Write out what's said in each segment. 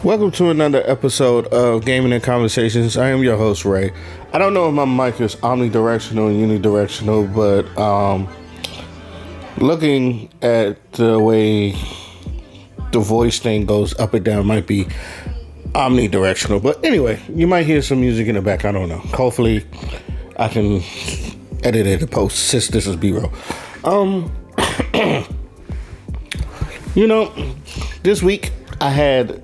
Welcome to another episode of Gaming and Conversations. I am your host, Ray. I don't know if my mic is omnidirectional and unidirectional, but looking at the way the voice thing goes up and down might be omnidirectional. But anyway, you might hear some music in the back. I don't know. Hopefully, I can edit it and post since this is B-roll. This week I had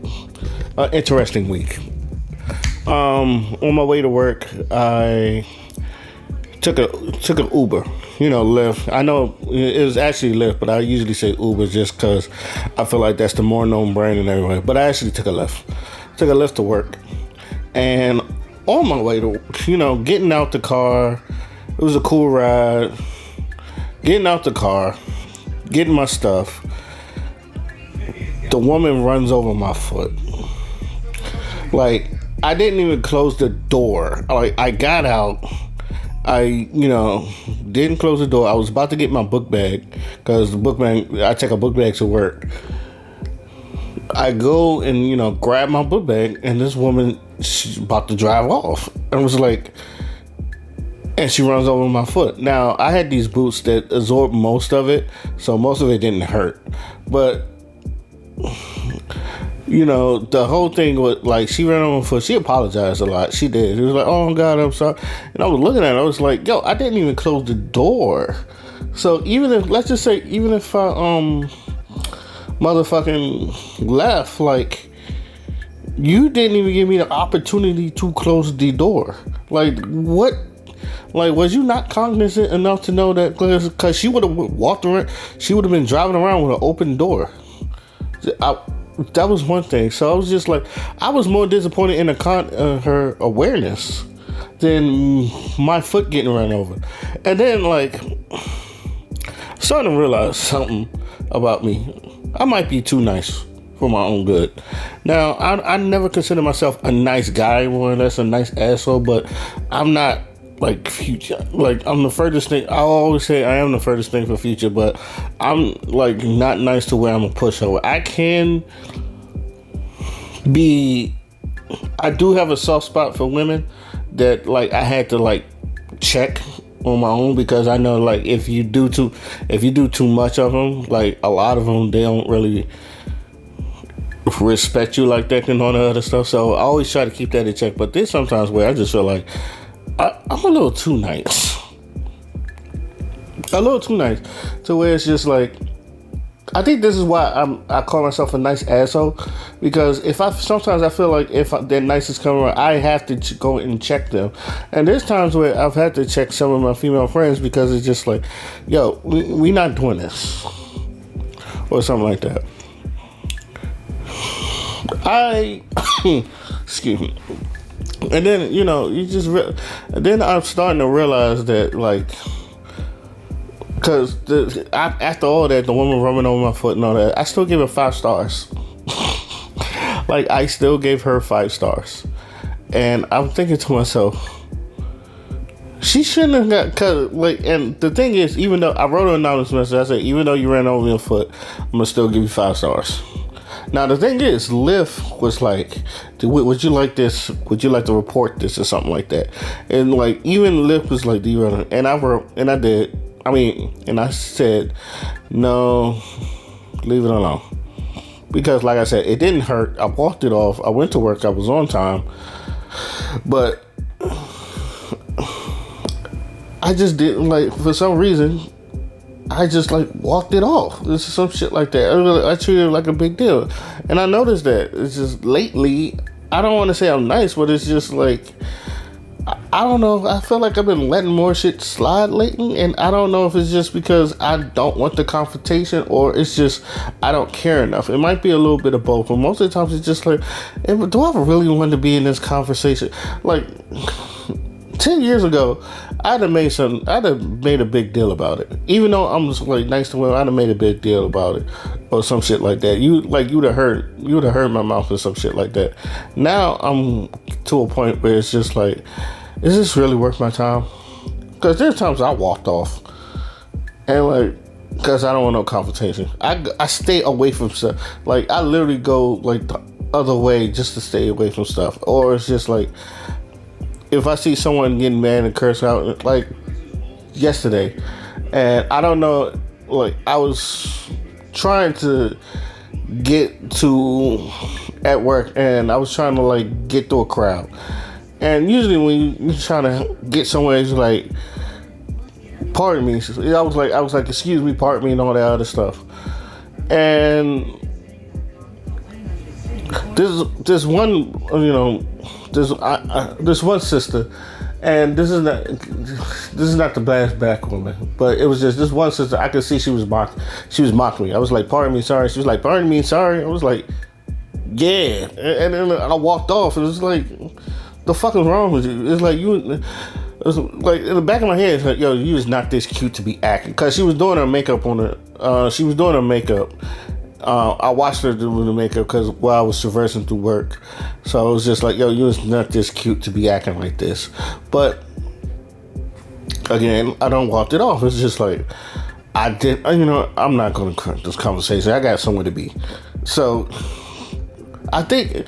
an interesting week. On my way to work, I took an Uber. Lyft. I know it was actually Lyft, but I usually say Uber just because I feel like that's the more known brand and everything. But I actually took a Lyft. Took a Lyft to work, and on my way to, getting out the car, it was a cool ride. Getting out the car, getting my stuff. The woman runs over my foot. Like, I didn't even close the door. I got out. I didn't close the door. I was about to get my book bag because I take a book bag to work. I go and, grab my book bag, and this woman, she's about to drive off. And was like, and she runs over my foot. Now, I had these boots that absorb most of it, so most of it didn't hurt. But the whole thing was like, she ran over my foot. She apologized a lot. She did. It was like, oh God, I'm sorry. And I was looking at her. I was like, yo, I didn't even close the door. So let's just say, even if I motherfucking left, like, you didn't even give me the opportunity to close the door. Like, what? Like, was you not cognizant enough to know that? Because she would have walked around. She would have been driving around with an open door. That was one thing. So I was just like, I was more disappointed in her awareness than my foot getting run over. And then, like, starting to realize something about me. I might be too nice for my own good. Now, I never consider myself a nice guy, more or less a nice asshole, but I'm not like Future. Like, I'm the furthest thing. I always say I am the furthest thing for Future, but I'm like not nice to where I'm a pushover. I do have a soft spot for women that, like, I had to, like, check on my own, because I know, like, if you do too much of them, like, a lot of them, they don't really respect you like that and all the other stuff. So I always try to keep that in check. But there's sometimes where I just feel like I'm a little too nice. A little too nice. To where it's just like, I think this is why I call myself a nice asshole. Because sometimes I feel like if they're nice as come around, I have to go and check them. And there's times where I've had to check some of my female friends because it's just like, yo, we not doing this. Or something like that. Excuse me. And then, then I'm starting to realize that, like, because after all that, the woman rubbing over my foot and all that, I still give her 5 stars. Like, I still gave her 5 stars. And I'm thinking to myself, she shouldn't have got, cause, like, and the thing is, even though I wrote an anonymous message, I said, even though you ran over your foot, I'm going to still give you 5 stars. Now, the thing is, Lyft was like, would you like this? Would you like to report this or something like that? And, like, even Lyft was like, do you run? And I wrote, and I did. And I said, no, leave it alone. Because, like I said, it didn't hurt. I walked it off. I went to work. I was on time. But I just didn't, like, for some reason, I just, like, walked it off. This is some shit like that. I treated it like a big deal. And I noticed that. It's just lately, I don't want to say I'm nice, but it's just like, I don't know. I feel like I've been letting more shit slide lately. And I don't know if it's just because I don't want the confrontation or it's just I don't care enough. It might be a little bit of both. But most of the times it's just like, do I really want to be in this conversation? Like, 10 years ago, I'd have made a big deal about it. Even though I'm just, like, nice to women, I'd have made a big deal about it. Or some shit like that. You'd have heard my mouth or some shit like that. Now I'm to a point where it's just like, is this really worth my time? Because there's times I walked off. And, like, because I don't want no confrontation. I stay away from stuff. Like, I literally go, like, the other way just to stay away from stuff. Or it's just like, if I see someone getting mad and curse out, like yesterday, and I don't know, like I was trying to get to at work, and I was trying to like get through a crowd. And usually when you're trying to get somewhere, it's like, pardon me. I was like, excuse me, pardon me, and all that other stuff. And there's one, you know, there's one sister, and this is not the bad back woman, but it was just this one sister. I could see she was mocking me. I was like, pardon me, sorry. She was like, pardon me, sorry. I was like, yeah, and then I walked off, and it was like, the fuck is wrong with you? It's like it was like in the back of my head, it's like, yo, you is not this cute to be acting. Cause she was doing her makeup on her. She was doing her makeup. I watched her do the makeup because while I was traversing through work, so I was just like, yo, you is not this cute to be acting like this. But again, I don't walked it off. It's just like I did. You know, I'm not going to cut this conversation. I got somewhere to be. So I think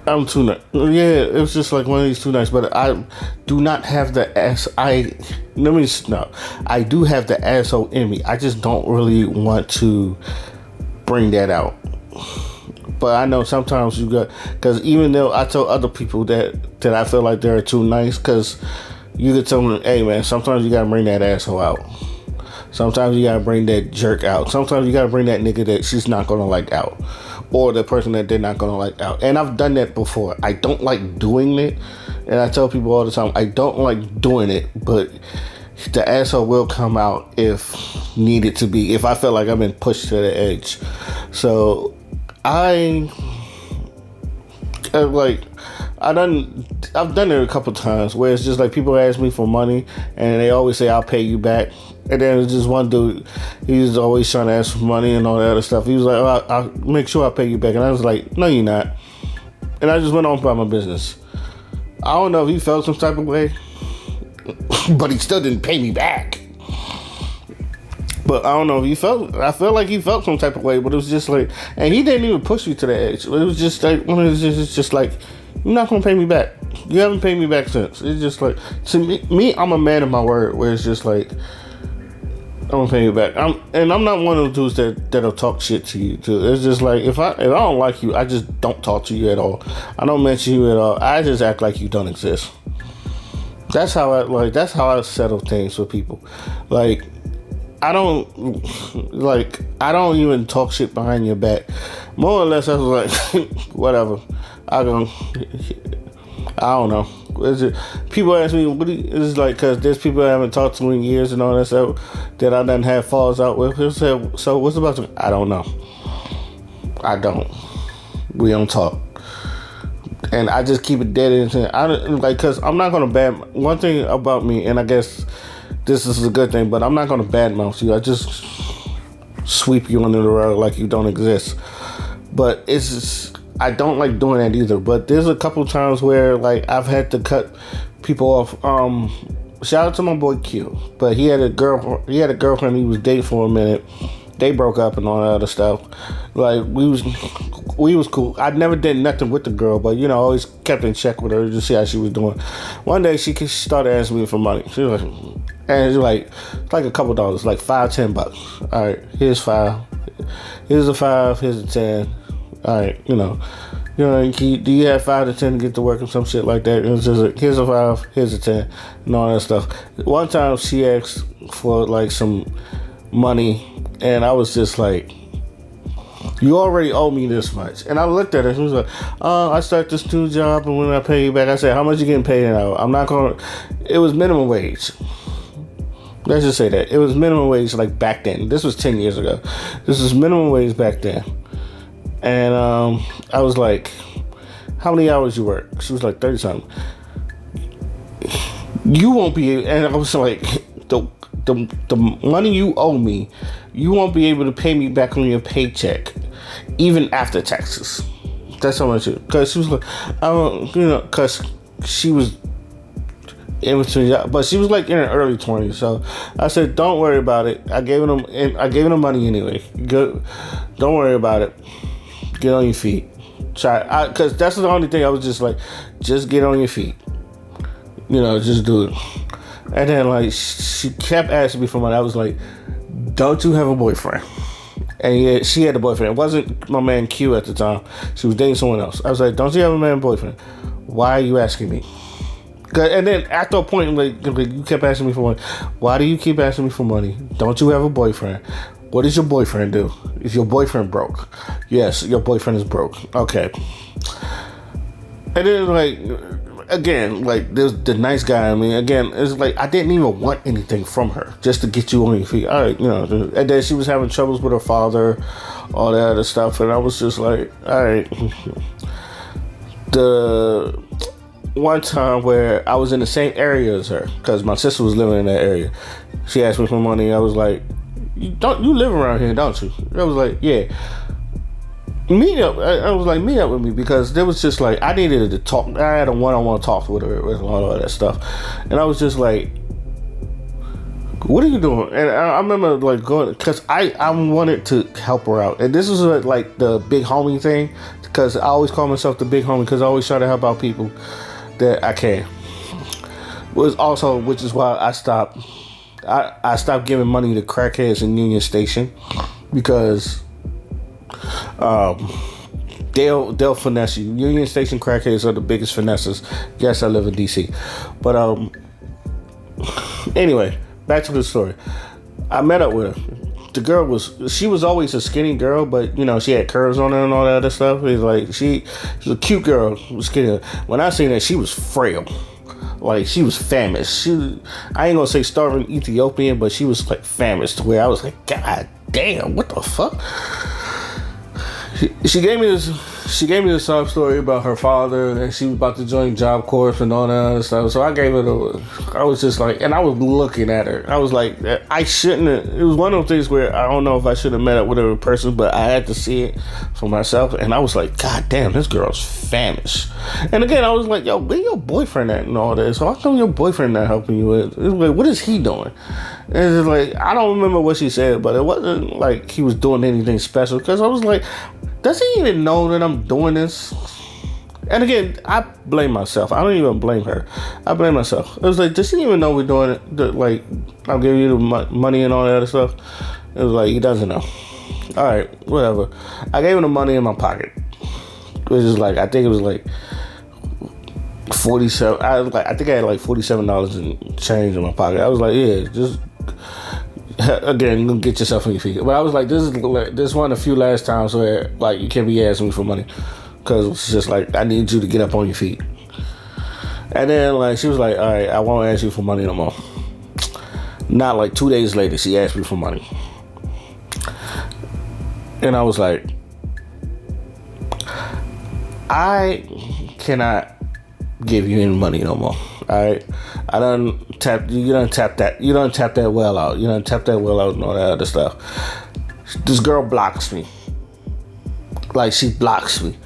I'm too nice. Yeah, it was just like one of these too nice. But I do not have the ass. I do have the asshole in me. I just don't really want to bring that out. But I know sometimes you got, because even though I tell other people that I feel like they're too nice, because you could tell them, hey man, sometimes you gotta bring that asshole out. Sometimes you gotta bring that jerk out. Sometimes you gotta bring that nigga that she's not gonna like out, or the person that they're not gonna like out. And I've done that before. I don't like doing it, and I tell people all the time, I don't like doing it, but the asshole will come out if needed to be, if I feel like I've been pushed to the edge. So I've done it a couple times where it's just like people ask me for money and they always say I'll pay you back, and then there's just one dude, he's always trying to ask for money and all that other stuff. He was like, oh, I'll make sure I pay you back, and I was like, no you're not. And I just went on about my business. I don't know if he felt some type of way, but he still didn't pay me back. But I don't know if he felt, I feel like he felt some type of way, but it was just like, and he didn't even push me to the edge. It was just like, it's just like, you're not going to pay me back. You haven't paid me back since. It's just like, to me, I'm a man of my word, where it's just like, I'm going to pay you back. I'm not one of those dudes that'll talk shit to you too. It's just like, if I don't like you, I just don't talk to you at all. I don't mention you at all. I just act like you don't exist. That's how I settle things with people. Like, I don't even talk shit behind your back. More or less, I was like, whatever. I don't know. People ask me, it's like, because there's people I haven't talked to in years and all that stuff that I done have falls out with. He'll say, so what's about to? I don't know. I don't. We don't talk. And I just keep it dead in. I don't, like, because I'm not going to one thing about me, and I guess this is a good thing, but I'm not going to badmouth you. I just sweep you under the rug like you don't exist. But it's just, I don't like doing that either. But there's a couple times where, like, I've had to cut people off. Shout out to my boy Q. But he had a girlfriend he was dating for a minute. They broke up and all that other stuff. Like, we was cool. I never did nothing with the girl, but, you know, I always kept in check with her to see how she was doing. One day she started asking me for money. She was like, and it's like a couple dollars, like $5-10. All right, here's $5. Here's a $5. Here's a $10. All right, you know, do you have $5 to $10 to get to work or some shit like that? And it's just like, here's a $5, here's a $10, and all that stuff. One time she asked for like some money, and I was just like, you already owe me this much. And I looked at her. She was like, I start this new job, and when I pay you back, I said, how much you getting paid now? I'm not going to, it was minimum wage. Let's just say that. It was minimum wage, like, back then. This was 10 years ago. This was minimum wage back then. And I was like, how many hours you work? She was like, 30-something. You won't be, and I was like, the money you owe me, you won't be able to pay me back on your paycheck, even after taxes. That's how much. Because she was like, because she was in between, but she was like in her early 20s. So I said, don't worry about it. I gave her money anyway. Don't worry about it. Get on your feet. try, because that's the only thing I was just like, just get on your feet. Just do it. And then like she kept asking me for money. I was like, don't you have a boyfriend? And yeah, she had a boyfriend. It wasn't my man Q at the time. She was dating someone else. I was like, don't you have a man boyfriend? Why are you asking me? And then after a point, like you kept asking me for money. Why do you keep asking me for money? Don't you have a boyfriend? What does your boyfriend do? Is your boyfriend broke? Yes, your boyfriend is broke. Okay. And then like, again, like there's the nice guy. I mean, again, it's like I didn't even want anything from her, just to get you on your feet. All right, And then she was having troubles with her father, all that other stuff, and I was just like, all right. The one time where I was in the same area as her, because my sister was living in that area, she asked me for money. I was like, you live around here, don't you? I was like, yeah. Meet up. I was like, meet up with me, because there was just like I needed to talk. I had a one-on-one talk with her with all of that stuff, and I was just like, "What are you doing?" And I remember like going, because I wanted to help her out, and this was like the big homie thing, because I always call myself the big homie, because I always try to help out people that I can. Which is why I stopped. I stopped giving money to crackheads in Union Station, because they'll finesse you. Union Station crackheads are the biggest finesses. Yes, I live in DC, but anyway, back to the story. I met up with her. The girl she was always a skinny girl, but she had curves on her and all that other stuff. It's like she was a cute girl, skinny. When I seen her, she was frail. Like she was famished. I ain't gonna say starving Ethiopian, but she was like famished, to where I was like, God damn, what the fuck? She gave me this sob story about her father, and she was about to join Job Corps and all that other stuff. So I gave her I was just like, and I was looking at her. I was like, I shouldn't have. It was one of those things where I don't know if I should have met up with her in person, but I had to see it for myself. And I was like, God damn, this girl's famished. And again, I was like, yo, where your boyfriend at and all this? So how come your boyfriend not helping you with? It's like, what is he doing? And it's like, I don't remember what she said, but it wasn't like he was doing anything special, because I was like, does he even know that I'm doing this? And again, I blame myself. I don't even blame her. I blame myself. It was like, does he even know we're doing it? Like, I'm giving you the money and all that other stuff. It was like, he doesn't know. All right, whatever. I gave him the money in my pocket, which is like, I think it was like 47. I think I had like $47 in change in my pocket. I was like, yeah, just. Again, get yourself on your feet. But I was like, this is one of the few last times where like you can't be asking me for money, because it's just like I need you to get up on your feet. And then like she was like, all right, I won't ask you for money no more. Not like 2 days later, she asked me for money, and I was like, I cannot give you any money no more. Alright, you done tap that well out. You done tap that well out and all that other stuff. This girl blocks me. Like, she blocks me.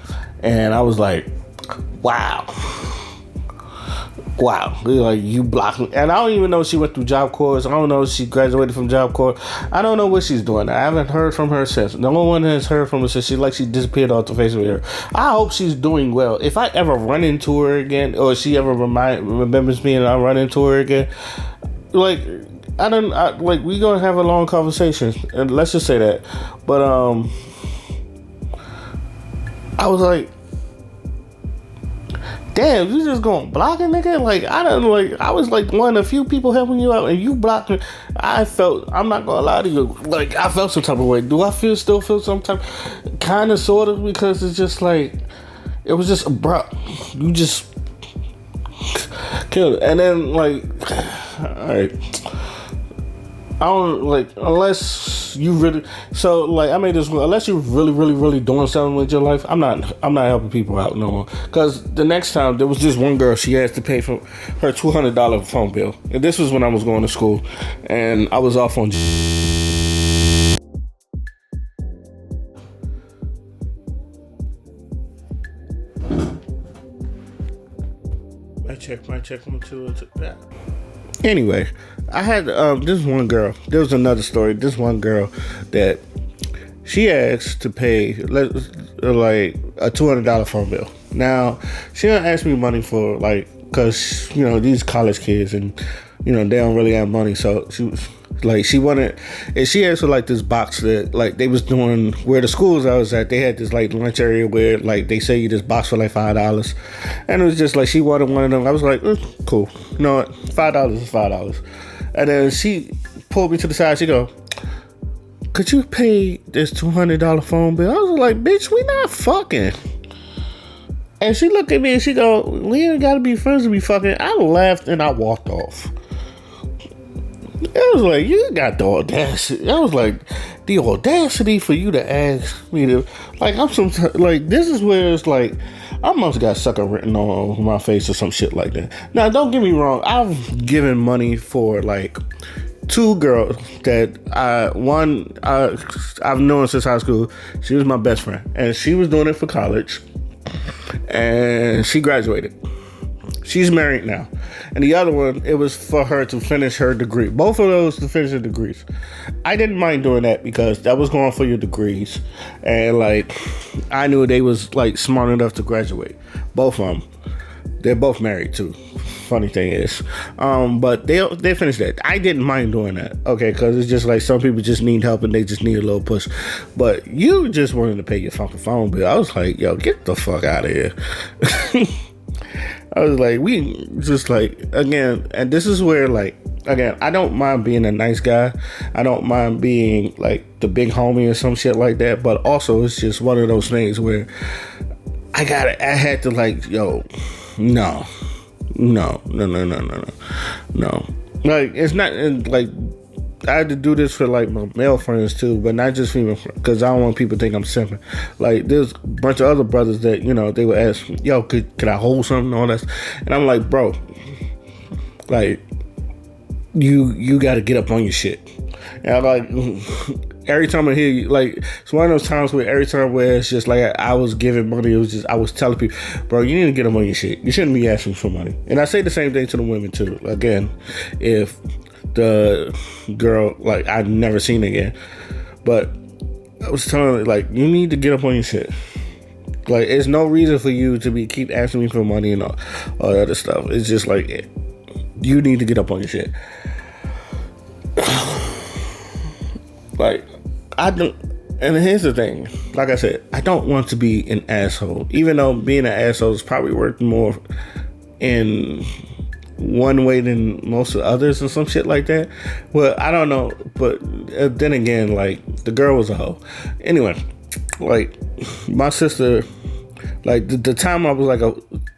And I was like, wow. Like, you blocked me. And I don't even know if she went through Job Corps. I don't know if she graduated from Job Corps. I don't know what she's doing. I haven't heard from her since. No one has heard from her since. She disappeared off the face of the earth. I hope she's doing well. If I ever run into her again, or she ever remembers me and I run into her again, like, we gonna have a long conversation. And let's just say that. But, I was like, damn, you just gonna block a nigga? Like, I was like one of the few people helping you out, and you blocked me. I'm not gonna lie to you, like, I felt some type of way. Do I still feel some type? Kind of, sort of, because it's just like, it was just abrupt. You just killed it. And then, like, alright. I don't, like, unless you really, so, like, I made this, unless you're really, really, really doing something with your life, I'm not helping people out no more. Because the next time, there was this one girl, she had to pay for her $200 phone bill. And this was when I was going to school, and I was off on my check, 1, 2, yeah. Anyway, I had this one girl. There was another story. This one girl that She asked to pay like a $200 phone bill. Now she didn't ask me money for like, cause these college kids and they don't really have money. So she was like, she wanted, and she asked for like this box that like they was doing where the schools I was at. They had this like lunch area where like they sell you this box for like $5, and it was just like she wanted one of them. I was like, cool. You know what? $5 is $5. And then she pulled me to the side. She go, could you pay this $200 phone bill? I was like, bitch, we not fucking. And she looked at me and she go, we ain't gotta be friends to be fucking. I laughed and I walked off. I was like, you got the audacity. I was like, the audacity for you to ask me to, like, like, this is where it's like, I must got sucker written on my face or some shit like that. Now, don't get me wrong. I've given money for like 2 girls that I've known since high school. She was my best friend, and she was doing it for college, and she graduated. She's married now. And the other one, it was for her to finish her degree. Both of those to finish their degrees. I didn't mind doing that because that was going for your degrees. And like, I knew they was like smart enough to graduate. Both of them. They're both married too. Funny thing is. But they finished that. I didn't mind doing that. Okay, because it's just like some people just need help and they just need a little push. But you just wanted to pay your fucking phone bill. I was like, yo, get the fuck out of here. I was like, we just like, again, and this is where like, again, I don't mind being a nice guy. I don't mind being like the big homie or some shit like that. But also it's just one of those things where I had to like, yo, no. Like, it's not like, I had to do this for like my male friends too, but not just female friends, because I don't want people to think I'm simping. Like, there's a bunch of other brothers that, they would ask, yo, could I hold something and all that? And I'm like, bro, like, you got to get up on your shit. And I'm like, every time I hear you, like, it's one of those times where every time where it's just like I was giving money, it was just, I was telling people, bro, you need to get up on your shit. You shouldn't be asking for money. And I say the same thing to the women too. Again, if the girl, like, I'd never seen again, but I was telling her, like, you need to get up on your shit. Like, there's no reason for you to keep asking me for money and all that other stuff. It's just like, you need to get up on your shit. Like, I don't, and here's the thing, like I said, I don't want to be an asshole, even though being an asshole is probably worth more in one way than most of others and some shit like that. Well, I don't know, but then again, like, the girl was a hoe. Anyway, like, my sister, like, the time I was like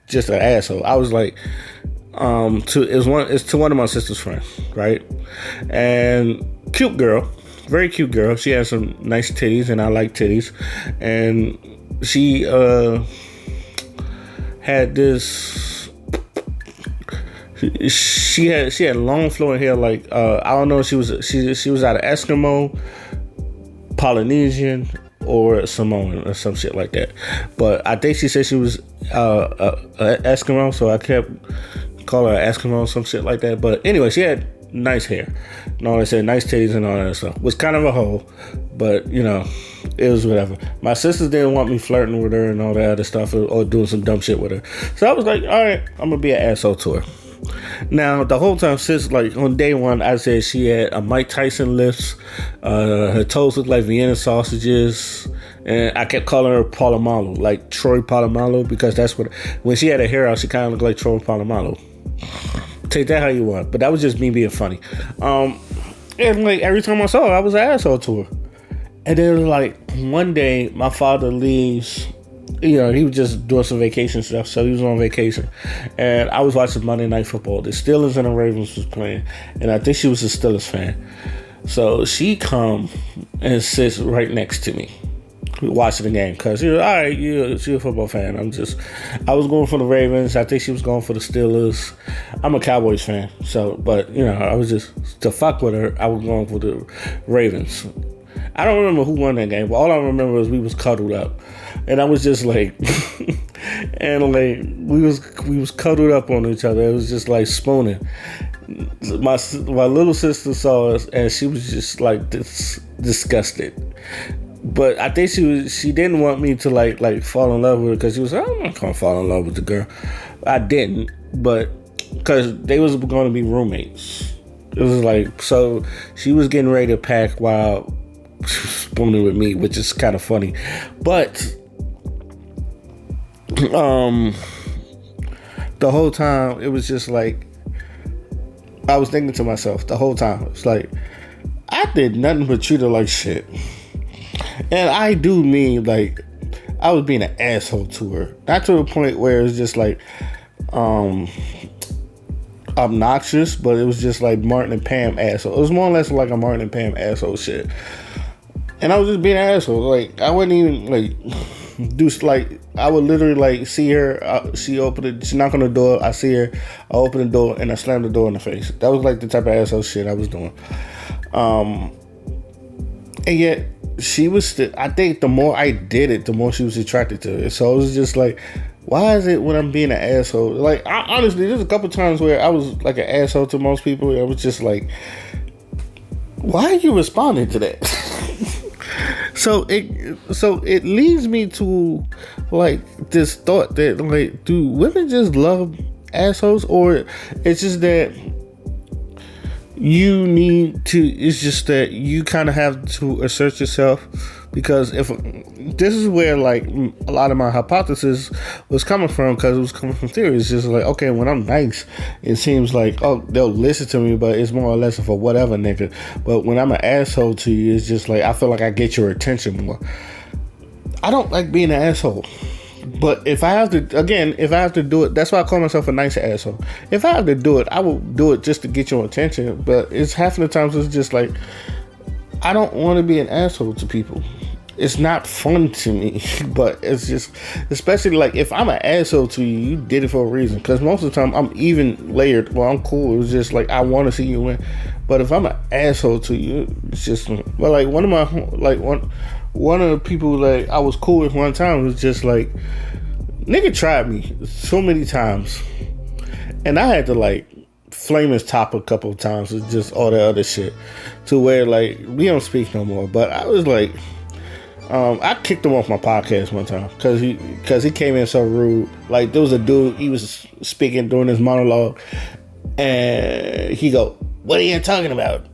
just an asshole, I was like, it's to one of my sister's friends, right? And cute girl, very cute girl. She has some nice titties, and I like titties. And she had this. She had long flowing hair, like I don't know if she was either Eskimo, Polynesian, or Samoan or some shit like that. But I think she said she was Eskimo, so I kept calling her Eskimo or some shit like that. But anyway, she had nice hair. No, I said nice titties and all that stuff. Was kind of a hoe, but it was whatever. My sisters didn't want me flirting with her and all that other stuff, or doing some dumb shit with her. So I was like, all right, I'm gonna be an asshole to her. Now, the whole time since, like, on day one, I said she had a Mike Tyson lips. Her toes looked like Vienna sausages. And I kept calling her Polamalu, like Troy Polamalu, because that's what, when she had her hair out, she kind of looked like Troy Polamalu. Take that how you want. But that was just me being funny. And, like, every time I saw her, I was an asshole to her. And then, like, one day, my father leaves. He was just doing some vacation stuff, so he was on vacation. And I was watching Monday Night Football. The Steelers and the Ravens was playing, and I think she was a Steelers fan. So she come and sits right next to me, watching the game, because, all right, you're a football fan. I was going for the Ravens. I think she was going for the Steelers. I'm a Cowboys fan, so, but, I was just, to fuck with her, I was going for the Ravens. I don't remember who won that game, but all I remember is we was cuddled up. And I was just like, and like, we was cuddled up on each other. It was just like spooning. My little sister saw us, and she was just like disgusted. but I think she didn't want me to like fall in love with her because she was like, I'm not gonna fall in love with the girl. I didn't, but because they was going to be roommates. It was like, so she was getting ready to pack while spooning with me, which is kind of funny. But the whole time it was just like I was thinking to myself the whole time. It's like I did nothing but treat her like shit. And I do mean like I was being an asshole to her. Not to the point where it's just like obnoxious, but it was just like Martin and Pam asshole. It was more or less like a Martin and Pam asshole shit. And I was just being an asshole. Like I wouldn't even like do like I would literally like see her. She opened it. She knocked on the door. I see her. I open the door and I slam the door in the face. That was like the type of asshole shit I was doing. And yet she was still. I think the more I did it, the more she was attracted to it. So it was just like, why is it when I'm being an asshole? Like honestly, there's a couple times where I was like an asshole to most people. I was just like, why are you responding to that? So it leads me to like this thought that like, do women just love assholes, or it's just that you need to? It's just that you kind of have to assert yourself. Because if this is where like a lot of my hypothesis was coming from, because it was coming from theory. It's just like, okay, when I'm nice, it seems like, oh, they'll listen to me, but it's more or less for whatever, nigga. But when I'm an asshole to you, it's just like I feel like I get your attention more. I don't like being an asshole. But if I have to do it, that's why I call myself a nice asshole. If I have to do it, I will do it just to get your attention. But it's half of the times it's just like, I don't want to be an asshole to people. It's not fun to me, but it's just, especially like if I'm an asshole to you, you did it for a reason. Because most of the time I'm even layered. Well, I'm cool. It was just like I want to see you win. But if I'm an asshole to you, it's just, well, like one of the people like I was cool with one time was just like, nigga tried me so many times, and I had to like flame his top a couple of times with just all the other shit, to where like we don't speak no more. But I was like, I kicked him off my podcast one time because he came in so rude. Like there was a dude, he was speaking during his monologue, and he go, "What are you talking about?"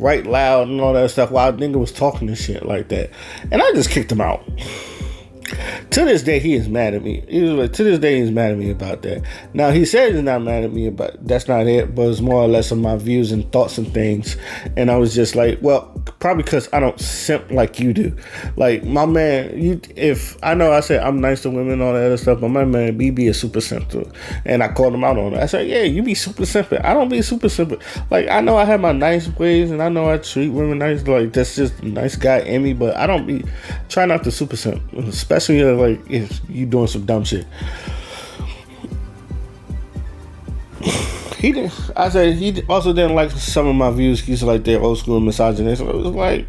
Right loud and all that stuff while nigga was talking and shit like that, and I just kicked him out. To this day, he is mad at me. To this day, he's mad at me about that. Now, he said he's not mad at me, but that's not it. But it's more or less of my views and thoughts and things. And I was just like, well, probably because I don't simp like you do. Like, my man, if I know I said I'm nice to women and all that other stuff, but my man, BB is super simp. And I called him out on it. I said, yeah, you be super simping. I don't be super simping. Like, I know I have my nice ways, and I know I treat women nice. Like, that's just a nice guy in me, but I don't be, try not to super simp. Especially like if you doing some dumb shit. He also didn't like some of my views. He's like they're old school misogynist. It was like,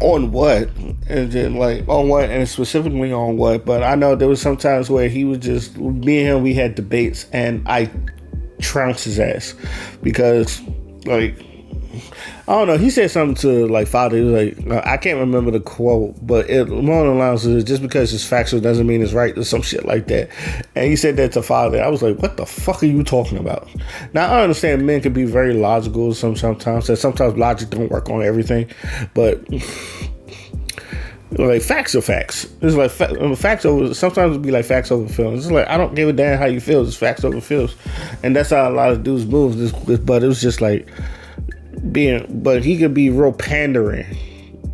on what? And then like on what, and specifically on what. But I know there was some times where he was just, me and him, we had debates, and I trounced his ass because like, I don't know, he said something to like father. He was like, I can't remember the quote, but it more than allows is just because it's factual doesn't mean it's right, or some shit like that. And he said that to father. I was like, what the fuck are you talking about? Now I understand men can be very logical sometimes, that sometimes logic don't work on everything, but like facts are facts. It's like facts over. Sometimes it'll be like facts over feelings. It's like I don't give a damn how you feel. It's facts over feels, and that's how a lot of dudes move. But it was just like. But he could be real pandering.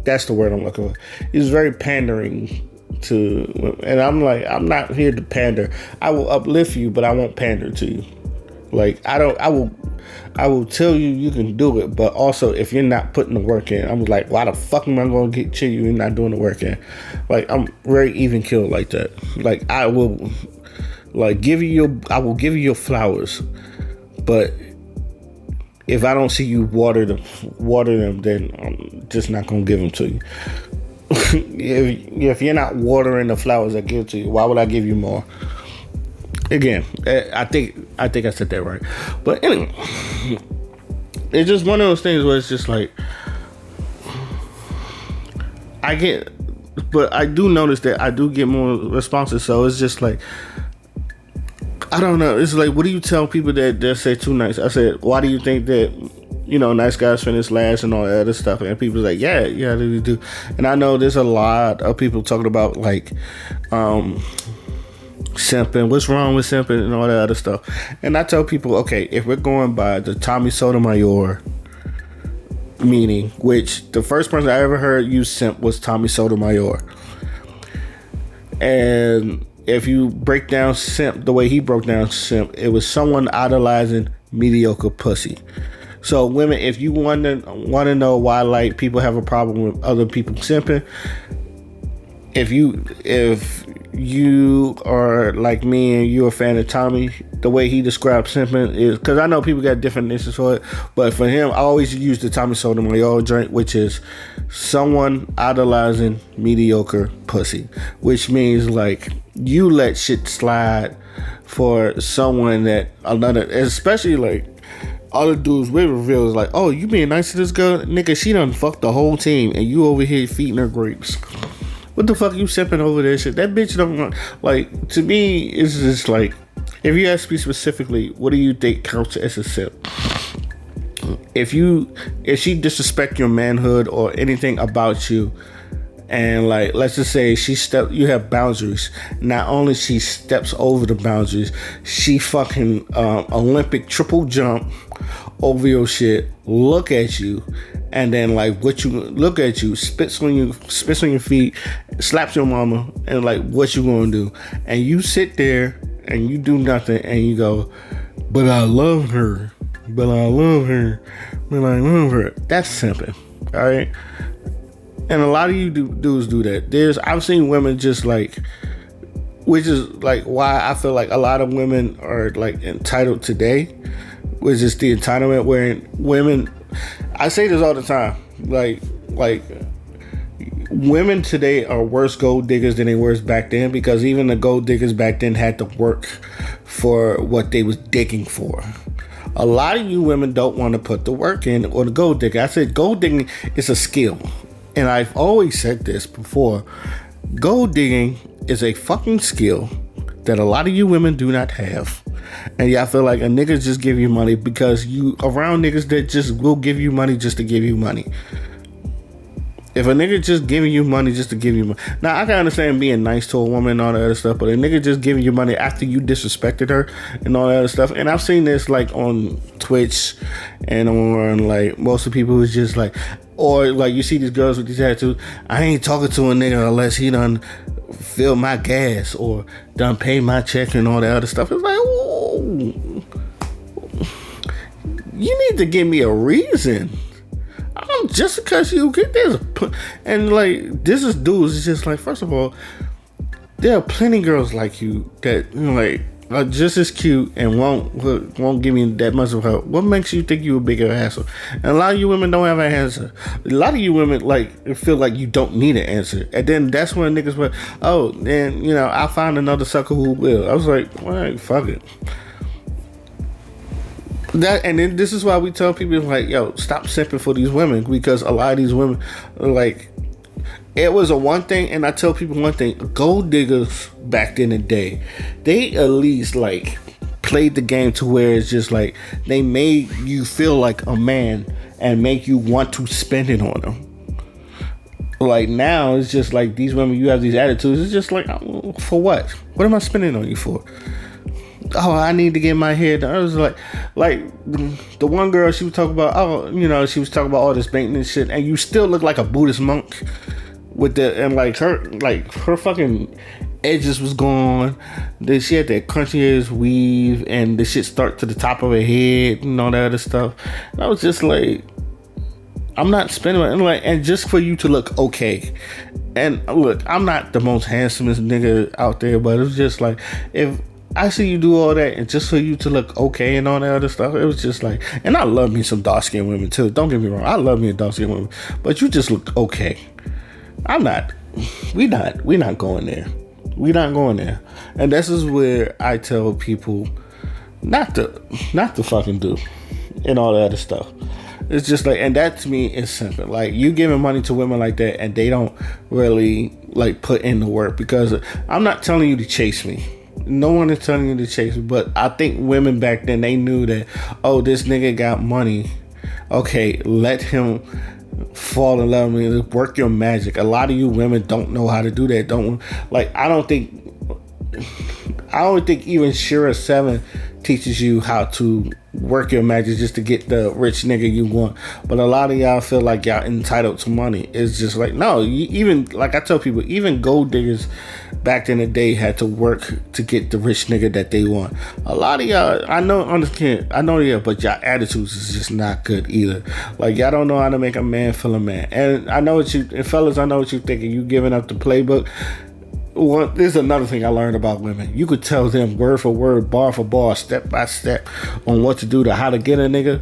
That's the word I'm looking for. He's very pandering to, and I'm like, I'm not here to pander. I will uplift you, but I won't pander to you. Like I will tell you you can do it, but also if you're not putting the work in, I'm like, why the fuck am I gonna get you? You're not doing the work in. Like I'm very even killed like that. Like I will, like I will give you your flowers, but if I don't see you water them, then I'm just not gonna give them to you. if you're not watering the flowers I give to you, why would I give you more? Again, I think I said that right. But anyway, it's just one of those things where it's just like I get, but I do notice that I do get more responses. So it's just like, I don't know. It's like, what do you tell people that say too nice? I said, why do you think that, nice guys finish last and all that other stuff? And people's like, yeah, they do. And I know there's a lot of people talking about like, simping, what's wrong with simping and all that other stuff. And I tell people, okay, if we're going by the Tommy Sotomayor meaning, which the first person I ever heard use simp was Tommy Sotomayor. And if you break down simp the way he broke down simp, it was someone idolizing mediocre pussy. So women, if you want to know why like people have a problem with other people simping, if you are like me and you're a fan of Tommy, the way he describes simping is, because I know people got different definitions for it, but for him, I always use the Tommy Sotomayor joint, which is someone idolizing mediocre pussy, which means like you let shit slide for someone that another, especially like all the dudes we reveal is like, oh, you being nice to this girl, nigga, she done fucked the whole team and you over here feeding her grapes. What the fuck you sipping over there shit? That bitch don't want, like, to me, it's just like, if you ask me specifically, what do you think counts as a sip? If she disrespect your manhood or anything about you, and like, let's just say you have boundaries. Not only she steps over the boundaries, she fucking Olympic triple jump over your shit, look at you, and then like look at you, spits on your feet, slaps your mama, and like what you gonna do? And you sit there and you do nothing, and you go, but I love her. That's simping, all right? And a lot of you dudes do that. I've seen women just like, which is like why I feel like a lot of women are like entitled today, which is the entitlement where women, I say this all the time, like women today are worse gold diggers than they were back then, because even the gold diggers back then had to work for what they was digging for. A lot of you women don't want to put the work in or the gold digger. I said gold digging is a skill. And I've always said this before. Gold digging is a fucking skill that a lot of you women do not have. And y'all feel like a nigga just give you money because you around niggas that just will give you money just to give you money. If a nigga just giving you money just to give you money. Now, I can understand being nice to a woman and all that other stuff, but a nigga just giving you money after you disrespected her and all that other stuff. And I've seen this like on Twitch and on like most of the people who's just like, or like you see these girls with these tattoos, I ain't talking to a nigga unless he done fill my gas or done pay my check and all that other stuff. It's like, ooh, you need to give me a reason. Just because you get this, and like this is dudes. It's just like, first of all, there are plenty girls like you that like are just as cute and won't give me that much of help. What makes you think you a bigger asshole? And a lot of you women don't have an answer. A lot of you women like feel like you don't need an answer, and then that's when niggas went, oh, then I'll find another sucker who will. I was like, well, fuck it. And then this is why we tell people like, yo, stop simping for these women, because a lot of these women like, it was a one thing, and I tell people one thing, gold diggers back in the day, they at least like played the game to where it's just like they made you feel like a man and make you want to spend it on them. Like now it's just like these women, you have these attitudes, it's just like, for what? What am I spending on you for? Oh, I need to get my hair done. I was like the one girl, she was talking about, she was talking about all this maintenance shit, and you still look like a Buddhist monk and her fucking edges was gone. Then she had that crunchy ass weave, and the shit start to the top of her head and all that other stuff. And I was just like, I'm not spending my, and just for you to look okay. And look, I'm not the most handsomest nigga out there, but it was just like, if I see you do all that and just for you to look okay and all that other stuff, it was just like, and I love me some dark skinned women too. Don't get me wrong, I love me a dark skinned woman, but you just look okay. We're not going there. We're not going there. And this is where I tell people not to fucking do and all that other stuff. It's just like, and that to me is simple. Like, you giving money to women like that, and they don't really like put in the work. Because I'm not telling you to chase me. No one is telling you to chase me. But I think women back then, they knew that, oh, this nigga got money. Okay, let him fall in love with me. Work your magic. A lot of you women don't know how to do that. I don't think even Shira 7 teaches you how to work your magic just to get the rich nigga you want. But a lot of y'all feel like y'all entitled to money. It's just like, no, even like I tell people, even gold diggers back in the day had to work to get the rich nigga that they want. A lot of y'all, but y'all attitudes is just not good either. Like, y'all don't know how to make a man feel a man. And fellas, I know what you thinking. You giving up the playbook. Well, this is another thing I learned about women. You could tell them word for word, bar for bar, step by step on what to do to how to get a nigga,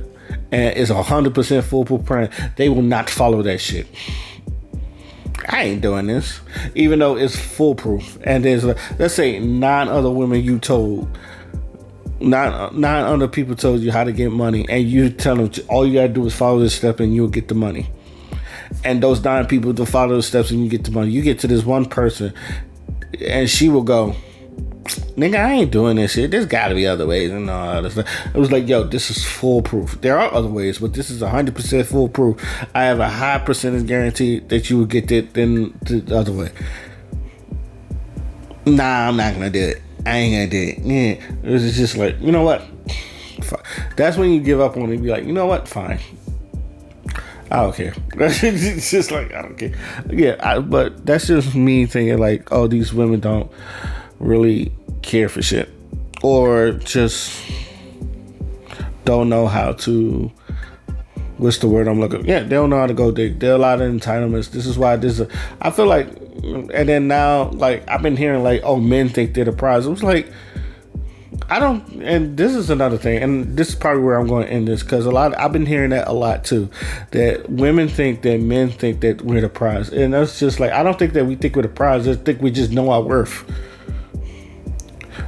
and it's 100% foolproof plan. They will not follow that shit. I ain't doing this, even though it's foolproof. And there's, let's say, 9 other women you told, 9 other people told you how to get money, and you tell them all you gotta do is follow this step and you'll get the money. And those 9 people to follow the steps and you get the money. You get to this one person, and she will go, nigga, I ain't doing this shit. There's gotta be other ways and all that stuff. It was like, yo, this is foolproof. There are other ways, but this is 100% foolproof. I have a high percentage guarantee that you will get it than the other way. Nah, I'm not gonna do it. I ain't gonna do it. Yeah. It was just like, you know what? That's when you give up on it and be like, you know what? Fine. I don't care. It's just like, I don't care. Yeah, but that's just me thinking like, oh, these women don't really care for shit, or just don't know how to. What's the word I'm looking for? Yeah, they don't know how to go dig. There are a lot of entitlements. This is why I feel like, and then now, like, I've been hearing like, oh, men think they're the prize. It was like, I don't, and this is another thing, and this is probably where I'm going to end this, because I've been hearing that a lot too, that women think that men think that we're the prize, and that's just like, I don't think that we think we're the prize. I think we just know our worth.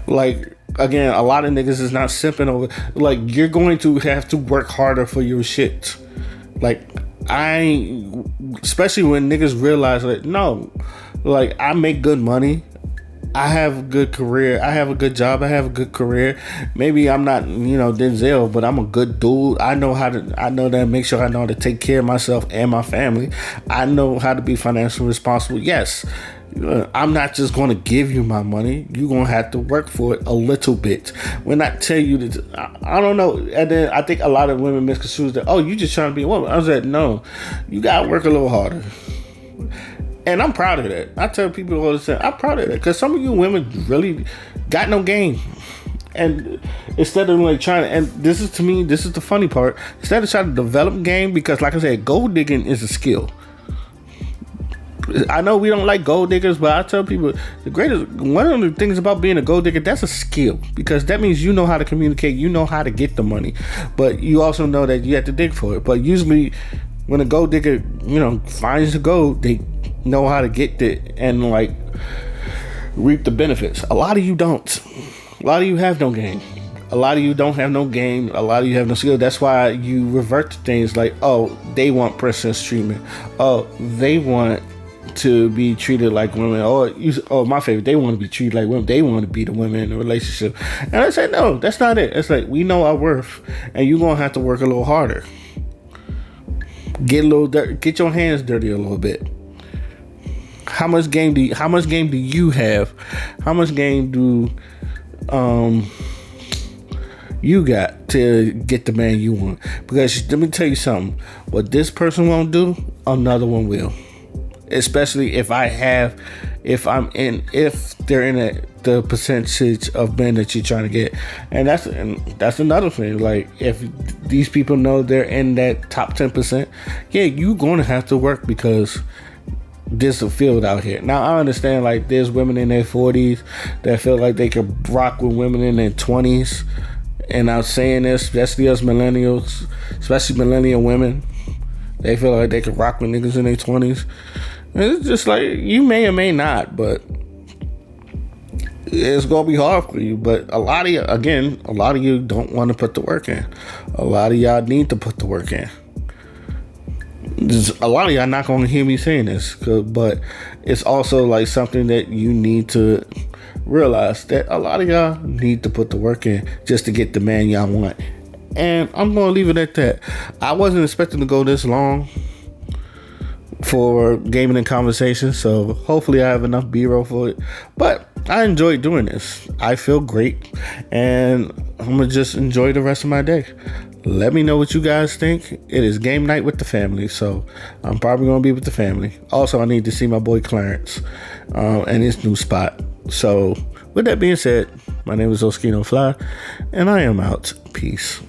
Like, again, a lot of niggas is not simping over, like, you're going to have to work harder for your shit. Like, especially when niggas realize that, no, like, I make good money. I have a good career. I have a good job. I have a good career. Maybe I'm not, Denzel, but I'm a good dude. I know that, make sure I know how to take care of myself and my family. I know how to be financially responsible. Yes, I'm not just going to give you my money. You're going to have to work for it a little bit. When I tell you that, I don't know. And then I think a lot of women misconstrue that, oh, you just trying to be a woman. I was like, no, you got to work a little harder. And I'm proud of that. I tell people all the time, I'm proud of that. Because some of you women really got no game. And instead of like trying to, and this is the funny part, instead of trying to develop game, because like I said, gold digging is a skill. I know we don't like gold diggers, but I tell people one of the things about being a gold digger, that's a skill, because that means you know how to communicate, you know how to get the money, but you also know that you have to dig for it. But usually when a gold digger, finds the gold, they know how to get it and like reap the benefits. A lot of you don't. A lot of you have no game. A lot of you don't have no game. A lot of you have no skill. That's why you revert to things like, oh, they want princess treatment. Oh, they want to be treated like women. Oh, my favorite, they want to be treated like women. They want to be the women in the relationship. And I said, no, that's not it. It's like, we know our worth, and you're gonna have to work a little harder. Get a little dirty. Get your hands dirty a little bit. How much game do you have? How much game do you got to get the man you want? Because let me tell you something. What this person won't do, another one will. Especially if they're in the percentage of men that you're trying to get. And that's another thing. Like, if these people know they're in that top 10%, yeah, you're going to have to work, because there's a field out here. Now, I understand, like, there's women in their 40s that feel like they could rock with women in their 20s. And I'm saying this, especially us millennials, especially millennial women, they feel like they could rock with niggas in their 20s. And it's just like, you may or may not, but it's gonna be hard for you. But a lot of you don't want to put the work in. A lot of y'all need to put the work in. a lot of y'all not gonna hear me saying this, but it's also like something that you need to realize that a lot of y'all need to put the work in just to get the man y'all want. And I'm gonna leave it at that. I wasn't expecting to go this long for gaming and conversation, so hopefully I have enough B-roll for it. But I enjoyed doing this. I feel great, and I'm gonna just enjoy the rest of my day. Let me know what you guys think. It is game night with the family, so I'm probably gonna be with the family. Also, I need to see my boy Clarence and his new spot. So with that being said, my name is Oskino Fly, and I am out. Peace.